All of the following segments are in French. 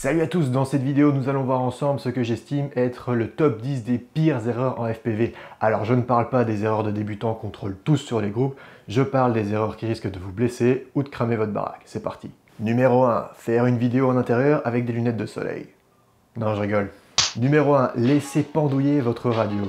Salut à tous, dans cette vidéo nous allons voir ensemble ce que j'estime être le top 10 des pires erreurs en FPV. Alors je ne parle pas des erreurs de débutants qu'on troll tous sur les groupes, je parle des erreurs qui risquent de vous blesser ou de cramer votre baraque. C'est parti. Numéro 1, faire une vidéo en intérieur avec des lunettes de soleil. Non, je rigole. Numéro 1, laissez pendouiller votre radio.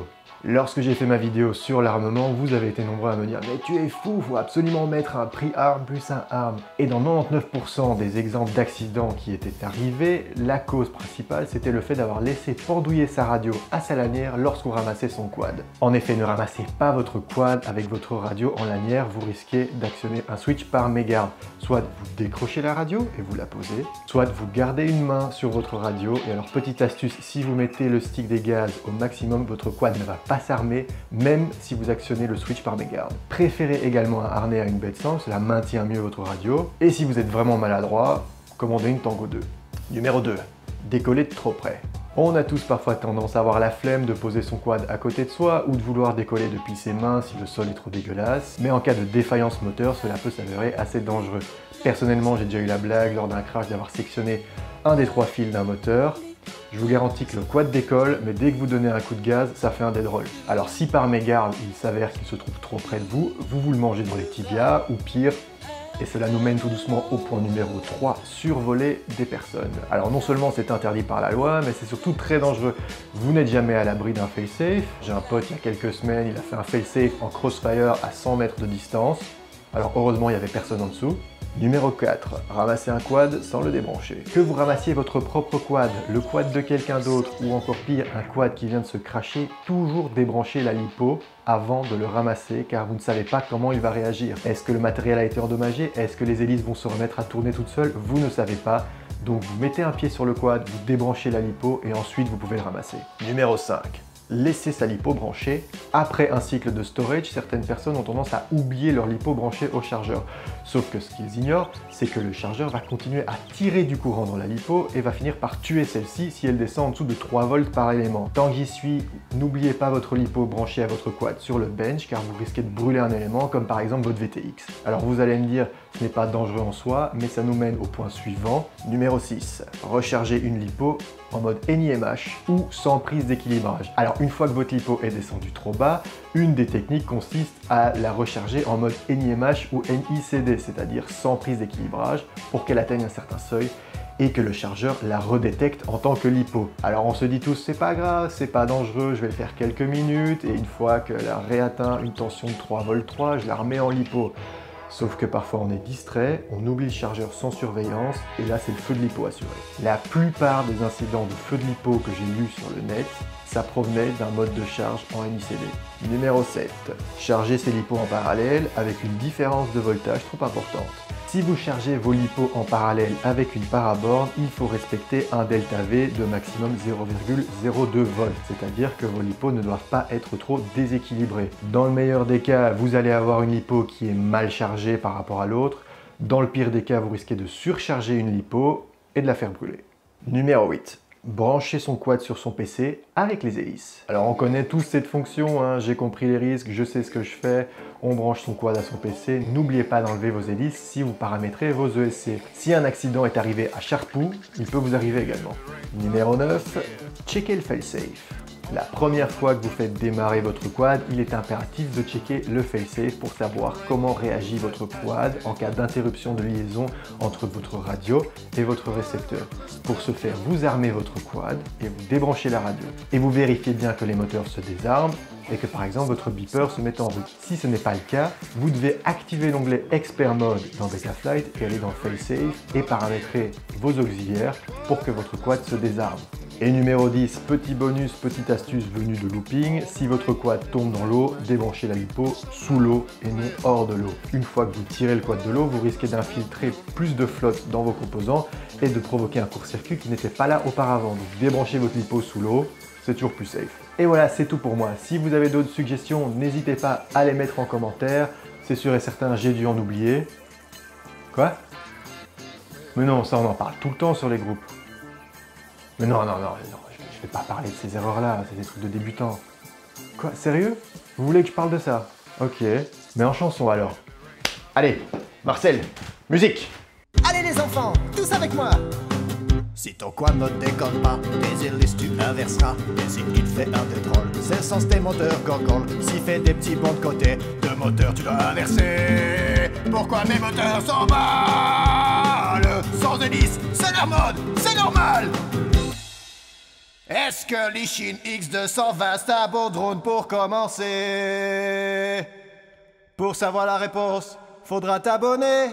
Lorsque j'ai fait ma vidéo sur l'armement, vous avez été nombreux à me dire « Mais tu es fou, faut absolument mettre un pre-arm plus un arm ». Et dans 99% des exemples d'accidents qui étaient arrivés, la cause principale c'était le fait d'avoir laissé pendouiller sa radio à sa lanière lorsqu'on ramassait son quad. En effet, ne ramassez pas votre quad avec votre radio en lanière, vous risquez d'actionner un switch par mégarde. Soit vous décrochez la radio et vous la posez, soit vous gardez une main sur votre radio. Et alors petite astuce, si vous mettez le stick des gaz au maximum, votre quad ne va pas s'armer, même si vous actionnez le switch par mégarde. Préférez également un harnais à une baie de sang, cela maintient mieux votre radio. Et si vous êtes vraiment maladroit, commandez une Tango 2. Numéro 2, décoller de trop près. On a tous parfois tendance à avoir la flemme de poser son quad à côté de soi ou de vouloir décoller depuis ses mains si le sol est trop dégueulasse, mais en cas de défaillance moteur, cela peut s'avérer assez dangereux. Personnellement, j'ai déjà eu la blague lors d'un crash d'avoir sectionné un des 3 fils d'un moteur. Je vous garantis que le quad décolle, mais dès que vous donnez un coup de gaz, ça fait un dead roll. Alors si par mégarde, il s'avère qu'il se trouve trop près de vous, vous le mangez dans les tibias, ou pire, et cela nous mène tout doucement au point numéro 3, survoler des personnes. Alors non seulement c'est interdit par la loi, mais c'est surtout très dangereux. Vous n'êtes jamais à l'abri d'un fail-safe. J'ai un pote il y a quelques semaines, il a fait un fail-safe en crossfire à 100 mètres de distance. Alors heureusement il n'y avait personne en dessous. Numéro 4, ramasser un quad sans le débrancher. Que vous ramassiez votre propre quad, le quad de quelqu'un d'autre ou encore pire, un quad qui vient de se crasher, toujours débrancher la lipo avant de le ramasser car vous ne savez pas comment il va réagir. Est-ce que le matériel a été endommagé? Est-ce que les hélices vont se remettre à tourner toutes seules? Vous ne savez pas. Donc vous mettez un pied sur le quad, vous débranchez la lipo et ensuite vous pouvez le ramasser. Numéro 5. Laisser sa lipo branchée. Après un cycle de storage, certaines personnes ont tendance à oublier leur lipo branchée au chargeur. Sauf que ce qu'ils ignorent, c'est que le chargeur va continuer à tirer du courant dans la lipo et va finir par tuer celle-ci si elle descend en dessous de 3 volts par élément. Tant que j'y suis, n'oubliez pas votre lipo branchée à votre quad sur le bench car vous risquez de brûler un élément comme par exemple votre VTX. Alors vous allez me dire, ce n'est pas dangereux en soi, mais ça nous mène au point suivant. Numéro 6, recharger une lipo en mode NIMH ou sans prise d'équilibrage. Alors une fois que votre lipo est descendue trop bas, une des techniques consiste à la recharger en mode NIMH ou NICD, c'est-à-dire sans prise d'équilibrage pour qu'elle atteigne un certain seuil et que le chargeur la redétecte en tant que lipo. Alors on se dit tous c'est pas grave, c'est pas dangereux, je vais le faire quelques minutes et une fois qu'elle a réatteint une tension de 3,3 V, je la remets en lipo. Sauf que parfois on est distrait, on oublie le chargeur sans surveillance et là c'est le feu de lipo assuré. La plupart des incidents de feu de lipo que j'ai lus sur le net, ça provenait d'un mode de charge en NICD. Numéro 7. Charger ses lipos en parallèle avec une différence de voltage trop importante. Si vous chargez vos lipos en parallèle avec une paraborne, il faut respecter un delta V de maximum 0,02 volts, c'est-à-dire que vos lipos ne doivent pas être trop déséquilibrés. Dans le meilleur des cas, vous allez avoir une lipo qui est mal chargée par rapport à l'autre. Dans le pire des cas, vous risquez de surcharger une lipo et de la faire brûler. Numéro 8. Brancher son quad sur son PC avec les hélices. Alors on connaît tous cette fonction, hein. J'ai compris les risques, je sais ce que je fais, on branche son quad à son PC, n'oubliez pas d'enlever vos hélices si vous paramétrez vos ESC. Si un accident est arrivé à Charpoux, il peut vous arriver également. Numéro 9, checker le failsafe. La première fois que vous faites démarrer votre quad, il est impératif de checker le failsafe pour savoir comment réagit votre quad en cas d'interruption de liaison entre votre radio et votre récepteur. Pour ce faire, vous armez votre quad et vous débranchez la radio. Et vous vérifiez bien que les moteurs se désarment et que par exemple votre beeper se met en route. Si ce n'est pas le cas, vous devez activer l'onglet Expert Mode dans Betaflight et aller dans Failsafe et paramétrer vos auxiliaires pour que votre quad se désarme. Et numéro 10, petit bonus, petite astuce venue de looping, si votre quad tombe dans l'eau, débranchez la lipo sous l'eau et non hors de l'eau. Une fois que vous tirez le quad de l'eau, vous risquez d'infiltrer plus de flotte dans vos composants et de provoquer un court-circuit qui n'était pas là auparavant. Donc débranchez votre lipo sous l'eau, c'est toujours plus safe. Et voilà, c'est tout pour moi. Si vous avez d'autres suggestions, n'hésitez pas à les mettre en commentaire. C'est sûr et certain, j'ai dû en oublier. Quoi? Mais non, ça on en parle tout le temps sur les groupes. Mais non, je vais pas parler de ces erreurs-là, c'est des trucs de débutants. Quoi, sérieux? Vous voulez que je parle de ça? Ok, mais en chanson alors. Allez, Marcel, musique! Allez les enfants, tous avec moi! Si ton quad ne déconne pas, tes hélices tu inverseras. Et si il fait un des drôles, c'est le sens des moteurs gogol. S'il fait des petits bonds de côté, de moteur tu dois inverser. Pourquoi mes moteurs sont mal? Sans hélice, c'est leur mode, c'est normal. Est-ce que l'Ishin X220 c'est un bon drone pour commencer? Pour savoir la réponse, faudra t'abonner.